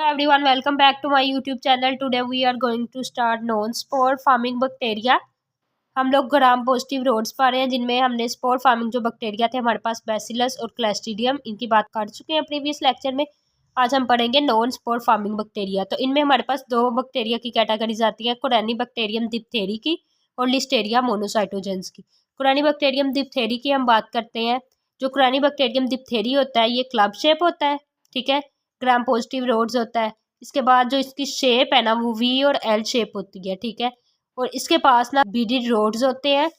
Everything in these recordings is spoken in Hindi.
Everyone, welcome back to my YouTube channel. Today we are going to start non-spore farming bacteria. हम लोग ग्राम पॉजिटिव रोड्स पा रहे हैं जिनमें हमने स्पोर फार्मिंग जो बैक्टीरिया थे हमारे पास बैसिलस और क्लैस्ट्रीडियम इनकी बात कर चुके हैं प्रीवियस लेक्चर में। आज हम पढ़ेंगे नॉन स्पोर फार्मिंग बैक्टीरिया। तो इनमें हमारे पास दो बैक्टीरिया की कैटेगरीज आती है, कोरेनिबैक्टीरियम डिप्थेरी की और लिस्टेरिया मोनोसाइटोजेंस की। कोरेनिबैक्टीरियम डिप्थेरी की हम बात करते हैं। जो कोरेनिबैक्टीरियम डिप्थेरी होता है ये क्लब शेप होता है, ठीक है, ग्राम पॉजिटिव रोड्स होता है। इसके बाद जो इसकी शेप है ना वो वी और एल शेप होती है, ठीक है। और इसके पास ना बीडेड रोड्स होते हैं।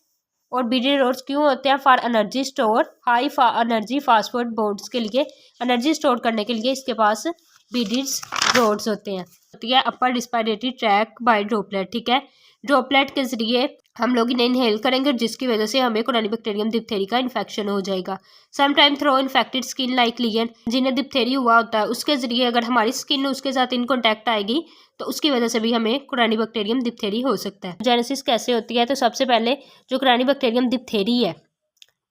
और बीडेड रोड्स क्यों होते हैं? For energy store, high energy phosphate bonds के लिए, एनर्जी स्टोर करने के लिए इसके पास बीडेड रोड्स होते हैं। होती है अपर रिस्पिरेटरी ट्रैक बाय ड्रॉपलेट, ठीक है। ड्रॉपलेट के जरिए हम लोग इन्हें इनहेल करेंगे जिसकी वजह से हमें कोरेनिबैक्टीरियम डिप्थेरी का इन्फेक्शन हो जाएगा। Sometime through infected skin like लियन, जिन्हें डिप्थेरी हुआ होता है उसके जरिए अगर हमारी स्किन उसके साथ इन कॉन्टैक्ट आएगी तो उसकी वजह से भी हमें कोरेनिबैक्टीरियम डिप्थेरी हो सकता है। जेनेसिस कैसे होती है? तो सबसे पहले जो कोरेनिबैक्टीरियम डिप्थेरी है,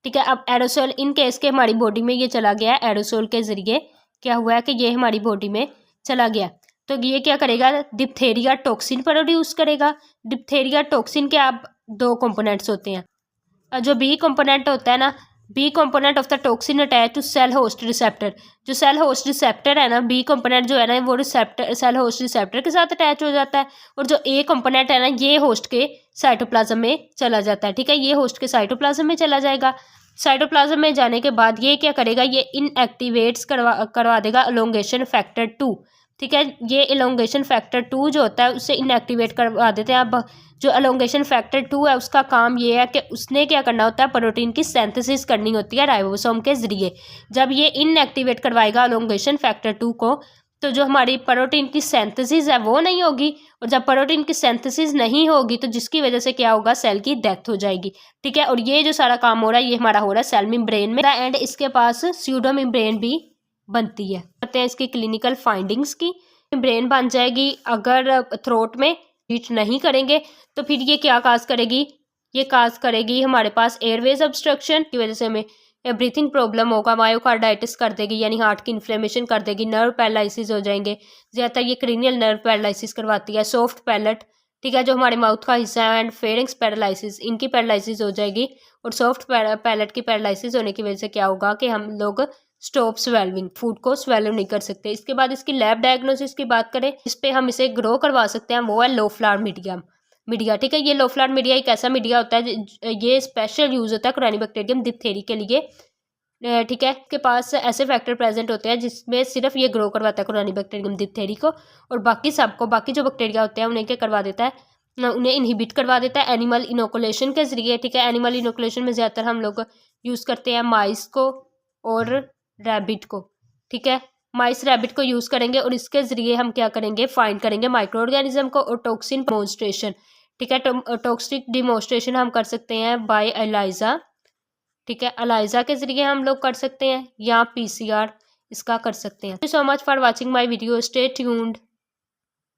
ठीक है, अब एरोसोल इन केस के हमारी बॉडी में ये चला गया, एरोसोल के जरिए क्या हुआ है कि ये हमारी बॉडी में चला गया। तो ये क्या करेगा? डिप्थेरिया टॉक्सिन प्रोड्यूस करेगा। डिप्थेरिया टॉक्सिन के आप दो कंपोनेंट्स होते हैं। जो बी कंपोनेंट होता है ना, B component of the toxin attach to cell host receptor. जो सेल होस्ट रिसेप्टर है ना, बी कंपोनेंट जो है ना वो रिसेप्टर सेल होस्ट रिसेप्टर के साथ अटैच हो जाता है। और जो ए कंपोनेंट है ना ये होस्ट के साइटोप्लाज्म में चला जाता है, ठीक है। ये होस्ट के साइटोप्लाज्म में चला जाएगा। साइटोप्लाज्म में जाने के बाद ये क्या करेगा? ये इनएक्टिवेट्स करवा देगा एलोंगेशन फैक्टर 2, ठीक है। ये एलोंगेशन फैक्टर 2 जो होता है उससे इनएक्टिवेट करवा देते हैं। अब जो एलोंगेशन फैक्टर 2 है उसका काम ये है कि उसने क्या करना होता है? प्रोटीन की सिंथेसिस करनी होती है राइबोसोम के जरिए। जब ये इनएक्टिवेट करवाएगा एलोंगेशन फैक्टर 2 को तो जो हमारी प्रोटीन की सिंथेसिस है वो नहीं होगी। और जब प्रोटीन की सिंथेसिस नहीं होगी तो जिसकी वजह से क्या होगा? सेल की डेथ हो जाएगी, ठीक है। और ये जो सारा काम हो रहा है ये हमारा हो रहा है सेल मेम्ब्रेन में एंड इसके पास स्यूडो मेम्ब्रेन भी बनती है। करते हैं इसकी क्लिनिकल फाइंडिंग्स की। मेम्ब्रेन बन जाएगी अगर थ्रोट में हीट नहीं करेंगे तो फिर ये क्या काज करेगी? ये काज करेगी हमारे पास एयरवेज ऑब्स्ट्रक्शन की वजह से हमें ब्रीथिंग प्रॉब्लम होगा, मायोकार्डाइटिस कर देगी यानी हार्ट की इन्फ्लेमेशन कर देगी, नर्व पैरालिसिस हो जाएंगे। ज़्यादातर ये क्रीनियल नर्व पैरालिसिस करवाती है। सॉफ्ट पैलेट, ठीक है, जो हमारे माउथ का हिस्सा है एंड फेरिंग्स पैरालिसिस, इनकी पैरालिसिस हो जाएगी। और सॉफ्ट पैलेट की पैरालिसिस होने की वजह से क्या होगा कि हम लोग स्टॉप स्वेलविंग, फूड को स्वेलो नहीं कर सकते। इसके बाद इसकी लैब डायग्नोसिस की बात करें, इस पे हम इसे ग्रो करवा सकते हैं, वो है लो फ्लावर मीडिया, ठीक है। ये लो फ्लावर मीडिया एक ऐसा मीडिया होता है, ये स्पेशल यूज होता है कोरेनिबैक्टीरियम डिप्थेरी के लिए, ठीक है। इसके पास ऐसे फैक्टर प्रेजेंट होते हैं जिसमें सिर्फ ये ग्रो करवाता है कोरेनिबैक्टीरियम डिप्थेरी को, और बाकी सबको, बाकी जो बैक्टीरिया होते हैं उन्हें क्या करवा देता है? उन्हें इनहिबिट करवा देता है एनिमल इनोकुलेशन के जरिए, ठीक है। एनिमल इनोकुलेशन में ज़्यादातर हम लोग यूज़ करते हैं माइस को और रैबिट को, ठीक है। माइस रैबिट को यूज़ करेंगे और इसके ज़रिए हम क्या करेंगे? फाइंड करेंगे माइक्रो ऑर्गेनिज्म को और टॉक्सिन डिमोन्स्ट्रेशन, ठीक है। टॉक्सिक डिमोन्स्ट्रेशन हम कर सकते हैं बाय एलाइजा, ठीक है। एलाइजा के ज़रिए हम लोग कर सकते हैं या PCR इसका कर सकते हैं। Thank you so much for watching my video, stay tuned.